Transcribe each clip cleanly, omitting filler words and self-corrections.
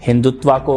हिंदुत्व को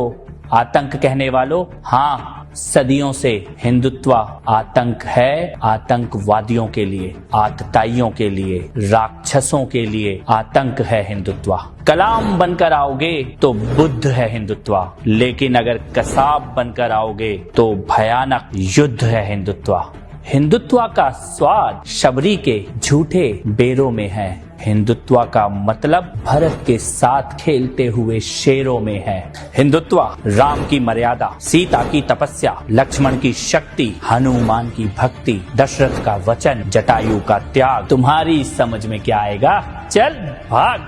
आतंक कहने वालों, हाँ, सदियों से हिंदुत्व आतंक है। आतंकवादियों के लिए, आतताइयों के लिए, राक्षसों के लिए आतंक है हिंदुत्व। कलाम बनकर आओगे तो बुद्ध है हिंदुत्व, लेकिन अगर कसाब बनकर आओगे तो भयानक युद्ध है हिंदुत्व। हिंदुत्व का स्वाद शबरी के झूठे बेरों में है। हिंदुत्व का मतलब भरत के साथ खेलते हुए शेरों में है। हिंदुत्व राम की मर्यादा, सीता की तपस्या, लक्ष्मण की शक्ति, हनुमान की भक्ति, दशरथ का वचन, जटायु का त्याग। तुम्हारी समझ में क्या आएगा? चल भाग।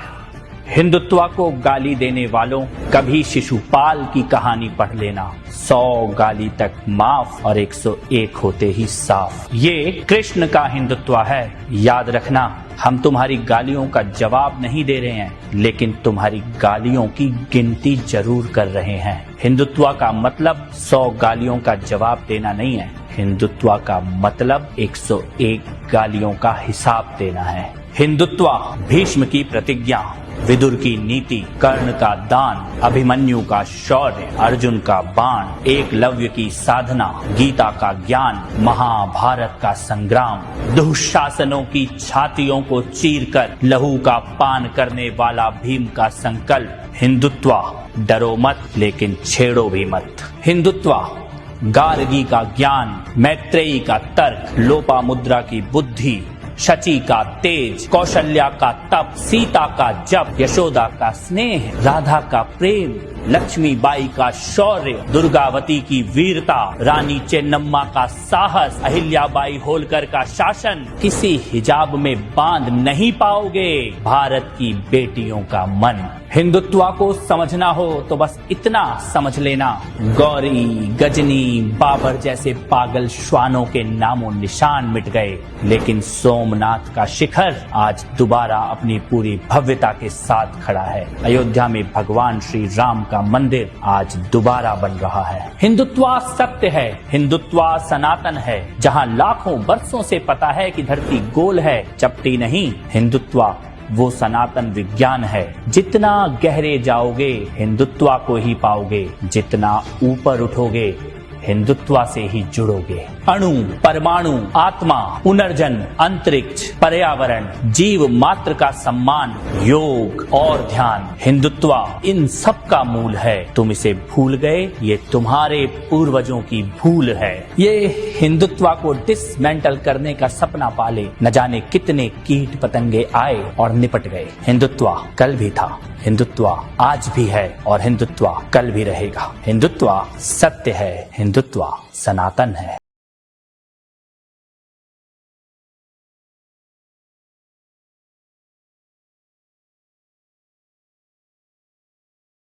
हिंदुत्व को गाली देने वालों, कभी शिशुपाल की कहानी पढ़ लेना। 100 गाली तक माफ और 101 होते ही साफ। ये कृष्ण का हिंदुत्व है। याद रखना, हम तुम्हारी गालियों का जवाब नहीं दे रहे हैं, लेकिन तुम्हारी गालियों की गिनती जरूर कर रहे हैं। हिंदुत्व का मतलब 100 गालियों का जवाब देना नहीं है। हिंदुत्व का मतलब 101 गालियों का हिसाब देना है। हिंदुत्व भीष्म की प्रतिज्ञा, विदुर की नीति, कर्ण का दान, अभिमन्यु का शौर्य, अर्जुन का बाण, एकलव्य की साधना, गीता का ज्ञान, महाभारत का संग्राम, दुशासनों की छातियों को चीरकर लहू का पान करने वाला भीम का संकल्प। हिंदुत्व डरो मत, लेकिन छेड़ो भी मत। हिंदुत्व गार्गी का ज्ञान, मैत्रेयी का तर्क, लोपामुद्रा की बुद्धि, शची का तेज, कौशल्या का तप, सीता का जप, यशोदा का स्नेह, राधा का प्रेम, लक्ष्मीबाई का शौर्य, दुर्गावती की वीरता, रानी चेन्नम्मा का साहस, अहिल्याबाई होलकर का शासन। किसी हिजाब में बांध नहीं पाओगे भारत की बेटियों का मन। हिंदुत्व को समझना हो तो बस इतना समझ लेना, गौरी, गजनी, बाबर जैसे पागल श्वानों के नामों निशान मिट गए, लेकिन सोमनाथ का शिखर आज दोबारा अपनी पूरी भव्यता के साथ खड़ा है। अयोध्या में भगवान श्री राम का मंदिर आज दोबारा बन रहा है। हिंदुत्व सत्य है, हिंदुत्व सनातन है। जहाँ लाखों वर्षों से पता है कि धरती गोल है, चपटी नहीं। हिंदुत्व वो सनातन विज्ञान है। जितना गहरे जाओगे हिंदुत्व को ही पाओगे, जितना ऊपर उठोगे हिंदुत्व से ही जुड़ोगे। अणु, परमाणु, आत्मा, पुनर्जन्म, अंतरिक्ष, पर्यावरण, जीव मात्र का सम्मान, योग और ध्यान, हिंदुत्व इन सब का मूल है। तुम इसे भूल गए, ये तुम्हारे पूर्वजों की भूल है। ये हिंदुत्व को डिसमेंटल करने का सपना पाले न जाने कितने कीट पतंगे आए और निपट गए। हिंदुत्व कल भी था, हिंदुत्व आज भी है और हिंदुत्व कल भी रहेगा। हिंदुत्व सत्य है, हिंदुत्व सनातन है।